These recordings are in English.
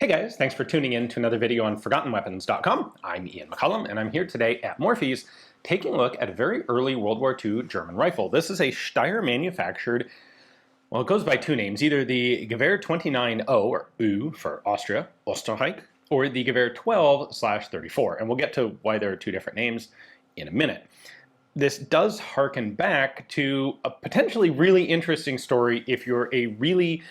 Hey guys, thanks for tuning in to another video on ForgottenWeapons.com. I'm Ian McCullum, and I'm here today at Morphy's taking a look at a very early World War II German rifle. This is a Steyr manufactured, well, it goes by two names, either the Gewehr 29 O, or U for Austria, Österreich, or the Gewehr 12/34, and we'll get to why there are two different names in a minute. This does harken back to a potentially really interesting story if you're a really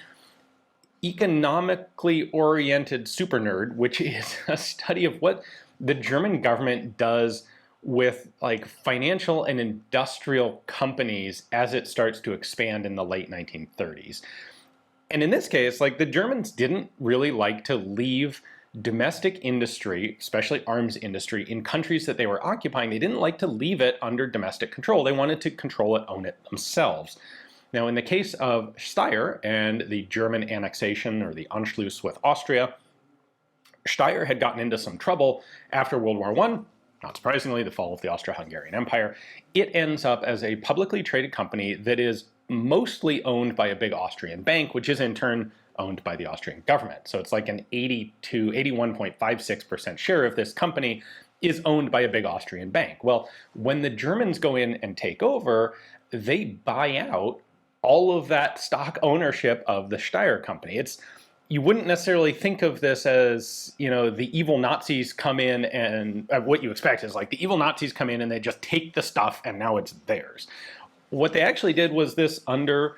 economically oriented super nerd, which is a study of what the German government does with like financial and industrial companies as it starts to expand in the late 1930s. And in this case, like, the Germans didn't really like to leave domestic industry, especially arms industry, in countries that they were occupying. They didn't like to leave it under domestic control. They wanted to control it, own it themselves. Now, in the case of Steyr and the German annexation, or the Anschluss with Austria, Steyr had gotten into some trouble after World War I. Not surprisingly, the fall of the Austro-Hungarian Empire. It ends up as a publicly traded company that is mostly owned by a big Austrian bank, which is in turn owned by the Austrian government. So it's like an 81.56% share of this company is owned by a big Austrian bank. Well, when the Germans go in and take over, they buy out all of that stock ownership of the Steyr company. You wouldn't necessarily think of this as, you know, the evil Nazis come in and what you expect is like the evil Nazis come in and they just take the stuff and now it's theirs. What they actually did was this under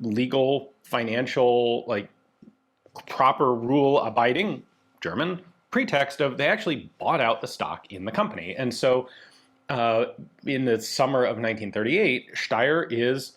legal, financial, like proper rule abiding German pretext of they actually bought out the stock in the company. And so in the summer of 1938, Steyr is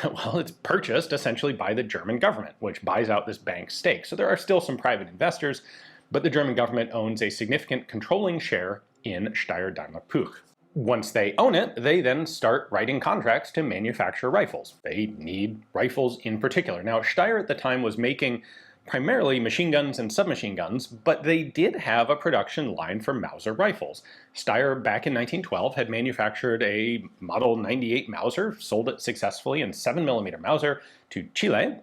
well, it's purchased essentially by the German government, which buys out this bank's stake. So there are still some private investors, but the German government owns a significant controlling share in Steyr Daimler Puch. Once they own it, they then start writing contracts to manufacture rifles. They need rifles in particular. Now, Steyr at the time was making primarily machine guns and submachine guns, but they did have a production line for Mauser rifles. Steyr, back in 1912, had manufactured a Model 98 Mauser, sold it successfully in 7mm Mauser to Chile.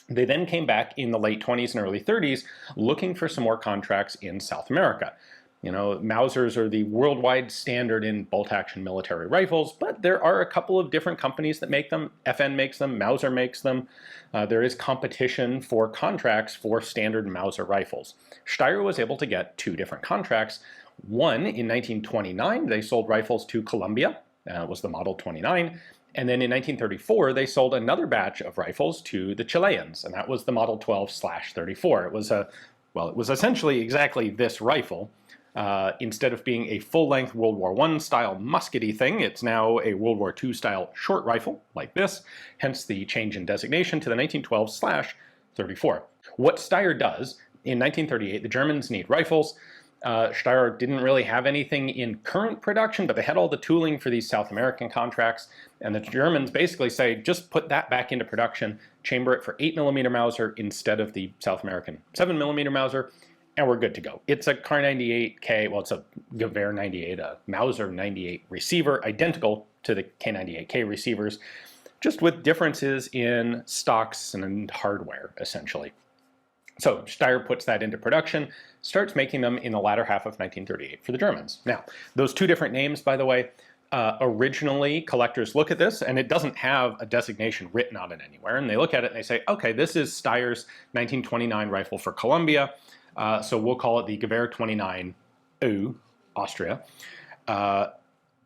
They then came back in the late 20s and early 30s looking for some more contracts in South America. You know, Mausers are the worldwide standard in bolt-action military rifles, but there are a couple of different companies that make them. FN makes them, Mauser makes them. There is competition for contracts for standard Mauser rifles. Steyr was able to get two different contracts. One, in 1929, they sold rifles to Colombia. It was the Model 29. And then in 1934, they sold another batch of rifles to the Chileans, and that was the Model 12/34. It was essentially exactly this rifle. Instead of being a full-length World War I style muskety thing, it's now a World War II style short rifle like this, hence the change in designation to the 1912/34. What Steyr does, in 1938, the Germans need rifles. Steyr didn't really have anything in current production, but they had all the tooling for these South American contracts, and the Germans basically say, just put that back into production, chamber it for 8mm Mauser instead of the South American 7mm Mauser, and we're good to go. It's a Kar 98K, well, it's a Gewehr 98, a Mauser 98 receiver, identical to the K98K receivers, just with differences in stocks and in hardware, essentially. So Steyr puts that into production, starts making them in the latter half of 1938 for the Germans. Now, those two different names, by the way, originally collectors look at this and it doesn't have a designation written on it anywhere, and they look at it and they say, okay, this is Steyr's 1929 rifle for Colombia, so we'll call it the Gewehr 29 U, Austria.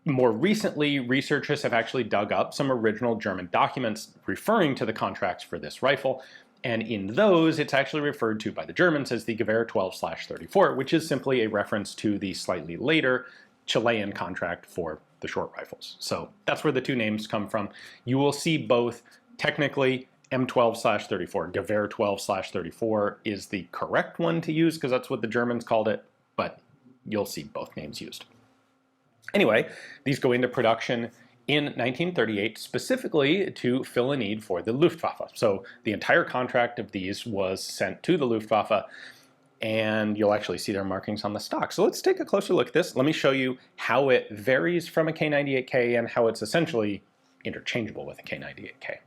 More recently, researchers have actually dug up some original German documents referring to the contracts for this rifle, and in those, it's actually referred to by the Germans as the Gewehr 12/34, which is simply a reference to the slightly later Chilean contract for the short rifles. So that's where the two names come from. You will see both technically M12/34, Gewehr 12/34 is the correct one to use because that's what the Germans called it, but you'll see both names used. Anyway, these go into production in 1938 specifically to fill a need for the Luftwaffe. So the entire contract of these was sent to the Luftwaffe, and you'll actually see their markings on the stock. So let's take a closer look at this. Let me show you how it varies from a K98K and how it's essentially interchangeable with a K98K.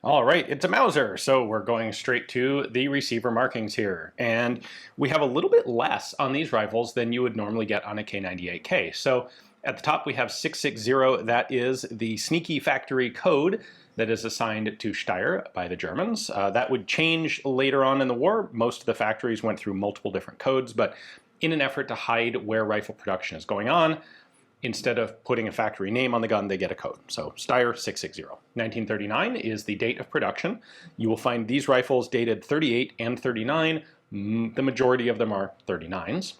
All right, it's a Mauser, so we're going straight to the receiver markings here. And we have a little bit less on these rifles than you would normally get on a K98K. So at the top we have 660, that is the sneaky factory code that is assigned to Steyr by the Germans. That would change later on in the war. Most of the factories went through multiple different codes, but in an effort to hide where rifle production is going on, instead of putting a factory name on the gun, they get a code. So Steyr 660. 1939 is the date of production. You will find these rifles dated 38 and 39. The majority of them are 39s.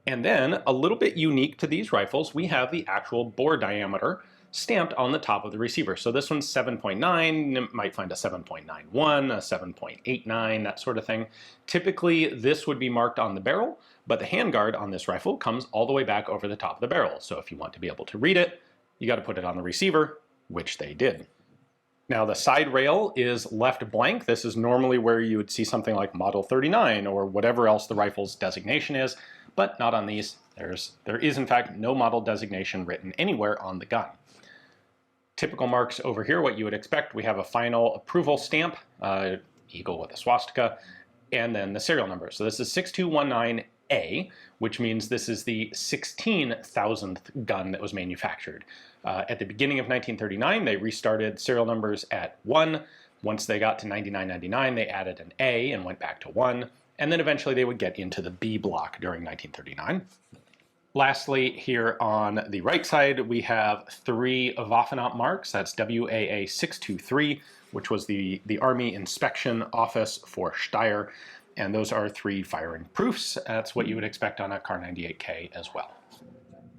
And then, a little bit unique to these rifles, we have the actual bore diameter stamped on the top of the receiver. So this one's 7.9, you might find a 7.91, a 7.89, that sort of thing. Typically, this would be marked on the barrel, but the handguard on this rifle comes all the way back over the top of the barrel. So if you want to be able to read it, you got to put it on the receiver, which they did. Now the side rail is left blank. This is normally where you would see something like Model 39 or whatever else the rifle's designation is, but not on these. There is in fact no model designation written anywhere on the gun. Typical marks over here, what you would expect, we have a final approval stamp, eagle with a swastika, and then the serial number. So this is 6219A, which means this is the 16,000th gun that was manufactured. At the beginning of 1939, they restarted serial numbers at 1. Once they got to 9999, they added an A and went back to 1. And then eventually they would get into the B block during 1939. Lastly, here on the right side, we have 3 Waffenamt marks. That's WAA 623, which was the Army Inspection Office for Steyr. And those are 3 firing proofs. That's what you would expect on a Kar 98K as well.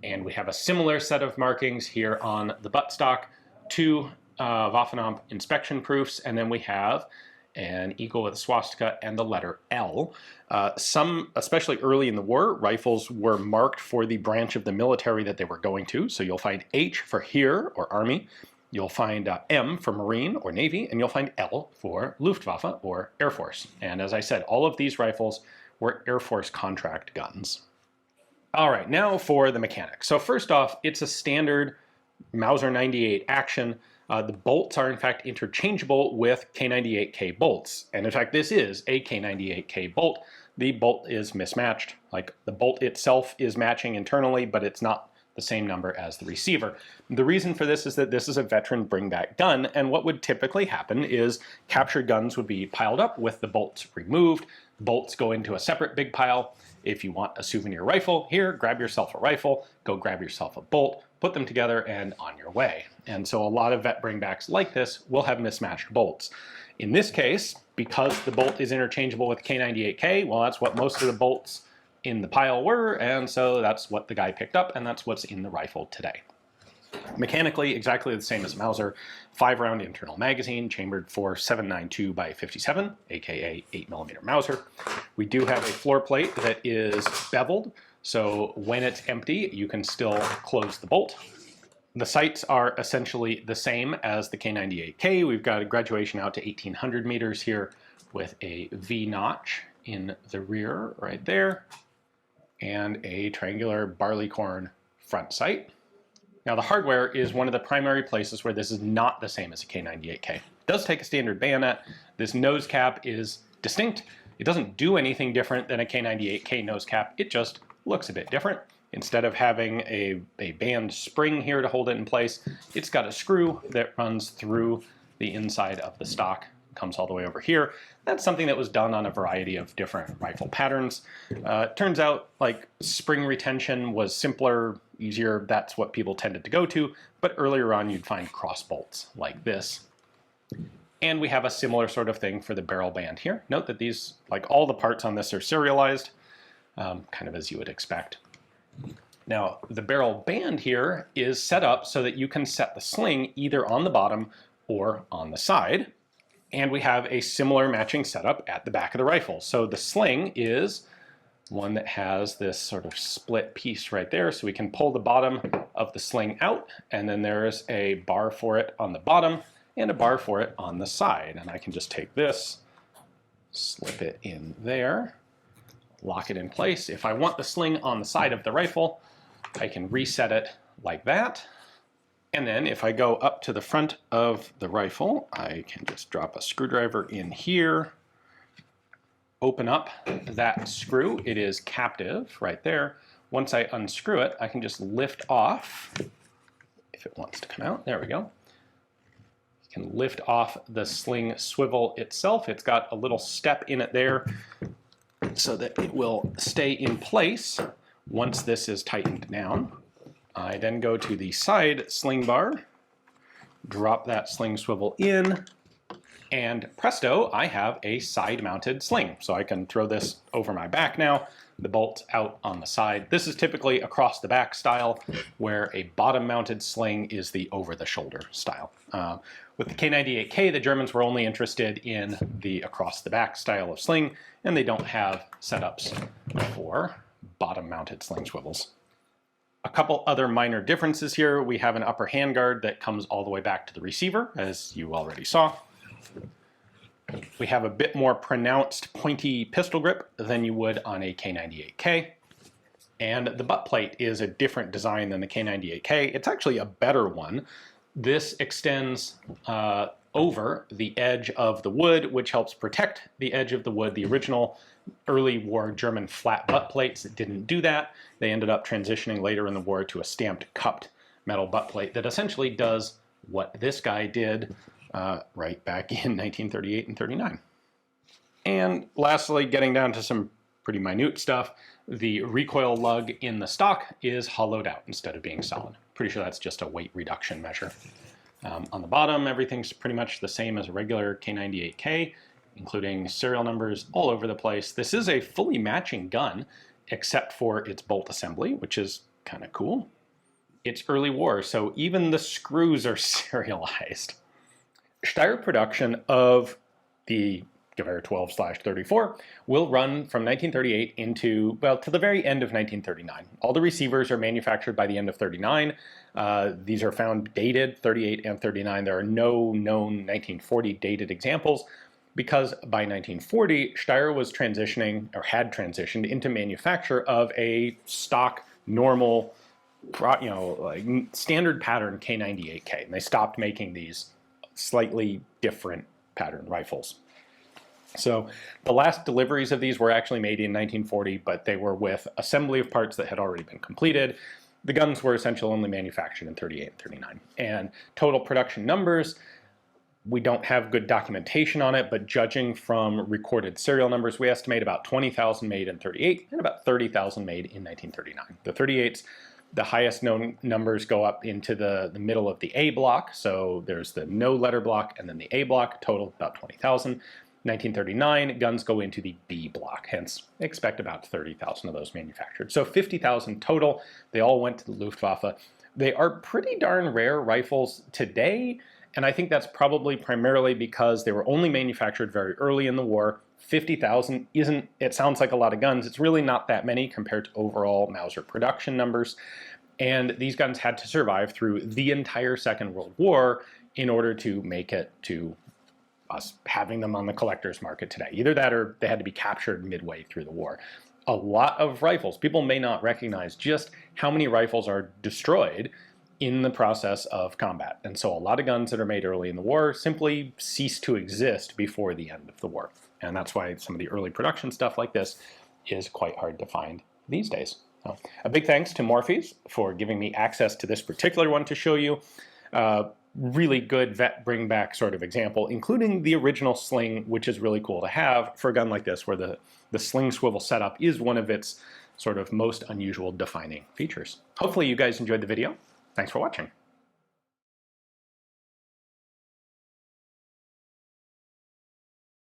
And we have a similar set of markings here on the buttstock, 2 Waffenamt inspection proofs, and then we have an eagle with a swastika and the letter L. Some, especially early in the war, rifles were marked for the branch of the military that they were going to. So you'll find H for here, or Army. You'll find M for Marine or Navy, and you'll find L for Luftwaffe or Air Force. And as I said, all of these rifles were Air Force contract guns. All right, now for the mechanics. So first off, it's a standard Mauser 98 action. The bolts are in fact interchangeable with K98K bolts. And in fact, this is a K98K bolt. The bolt is mismatched. Like the bolt itself is matching internally, but it's not the same number as the receiver. The reason for this is that this is a veteran bring-back gun, and what would typically happen is captured guns would be piled up with the bolts removed. Bolts go into a separate big pile. If you want a souvenir rifle, here, grab yourself a rifle, go grab yourself a bolt, put them together, and on your way. And so a lot of vet bringbacks like this will have mismatched bolts. In this case, because the bolt is interchangeable with K98K, well, that's what most of the bolts in the pile were, and so that's what the guy picked up, and that's what's in the rifle today. Mechanically, exactly the same as Mauser, 5-round internal magazine, chambered for 7.92 by 57, aka 8mm Mauser. We do have a floor plate that is beveled, so when it's empty, you can still close the bolt. The sights are essentially the same as the K98K. We've got a graduation out to 1800 meters here with a V notch in the rear right there, and a triangular barleycorn front sight. Now the hardware is one of the primary places where this is not the same as a K98K. It does take a standard bayonet. This nose cap is distinct. It doesn't do anything different than a K98K nose cap. It just looks a bit different. Instead of having a band spring here to hold it in place, it's got a screw that runs through the inside of the stock, comes all the way over here. That's something that was done on a variety of different rifle patterns. Turns out like spring retention was simpler, easier. That's what people tended to go to. But earlier on, you'd find cross bolts like this. And we have a similar sort of thing for the barrel band here. Note that these, like all the parts on this are serialized, kind of as you would expect. Now, the barrel band here is set up so that you can set the sling either on the bottom or on the side. And we have a similar matching setup at the back of the rifle. So the sling is one that has this sort of split piece right there, so we can pull the bottom of the sling out, and then there's a bar for it on the bottom and a bar for it on the side. And I can just take this, slip it in there, lock it in place. If I want the sling on the side of the rifle, I can reset it like that, And then if I go up to the front of the rifle, I can just drop a screwdriver in here, open up that screw. It is captive right there. Once I unscrew it, I can just lift off, if it wants to come out, there we go. You can lift off the sling swivel itself. It's got a little step in it there so that it will stay in place once this is tightened down. I then go to the side sling bar, drop that sling swivel in, and presto, I have a side-mounted sling. So I can throw this over my back now, the bolt's out on the side. This is typically across the back style, where a bottom-mounted sling is the over-the-shoulder style. With the K98K, the Germans were only interested in the across-the-back style of sling, and they don't have setups for bottom-mounted sling swivels. A couple other minor differences here. We have an upper handguard that comes all the way back to the receiver, as you already saw. We have a bit more pronounced pointy pistol grip than you would on a K98K. And the butt plate is a different design than the K98K. It's actually a better one. This extends over the edge of the wood, which helps protect the edge of the wood. The original early war German flat butt plates didn't do that. They ended up transitioning later in the war to a stamped cupped metal butt plate that essentially does what this guy did right back in 1938 and 39. And lastly, getting down to some pretty minute stuff, the recoil lug in the stock is hollowed out instead of being solid. Pretty sure that's just a weight reduction measure. On the bottom, everything's pretty much the same as a regular K98K, including serial numbers all over the place. This is a fully matching gun, except for its bolt assembly, which is kind of cool. It's early war, so even the screws are serialized. Steyr production of the Gewehr 12/34 will run from 1938 into, well, to the very end of 1939. All the receivers are manufactured by the end of 39. These are found dated 38 and 39. There are no known 1940 dated examples because by 1940, Steyr was transitioning, or had transitioned, into manufacture of a stock, normal, like standard pattern K98K. And they stopped making these slightly different pattern rifles. So the last deliveries of these were actually made in 1940, but they were with assembly of parts that had already been completed. The guns were essentially only manufactured in 38 and 39. And total production numbers, we don't have good documentation on it, but judging from recorded serial numbers, we estimate about 20,000 made in 38 and about 30,000 made in 1939. The 38s, the highest known numbers go up into the middle of the A block. So there's the no letter block and then the A block, total about 20,000. 1939, guns go into the B block, hence expect about 30,000 of those manufactured. So 50,000 total. They all went to the Luftwaffe. They are pretty darn rare rifles today, and I think that's probably primarily because they were only manufactured very early in the war. 50,000 isn't, it sounds like a lot of guns. It's really not that many compared to overall Mauser production numbers. And these guns had to survive through the entire Second World War in order to make it to us having them on the collector's market today. Either that or they had to be captured midway through the war. A lot of rifles, people may not recognize just how many rifles are destroyed in the process of combat. And so a lot of guns that are made early in the war simply cease to exist before the end of the war. And that's why some of the early production stuff like this is quite hard to find these days. So, a big thanks to Morpheus for giving me access to this particular one to show you. Really good vet bring back sort of example, including the original sling, which is really cool to have for a gun like this, where the sling swivel setup is one of its sort of most unusual defining features. Hopefully you guys enjoyed the video. Thanks for watching.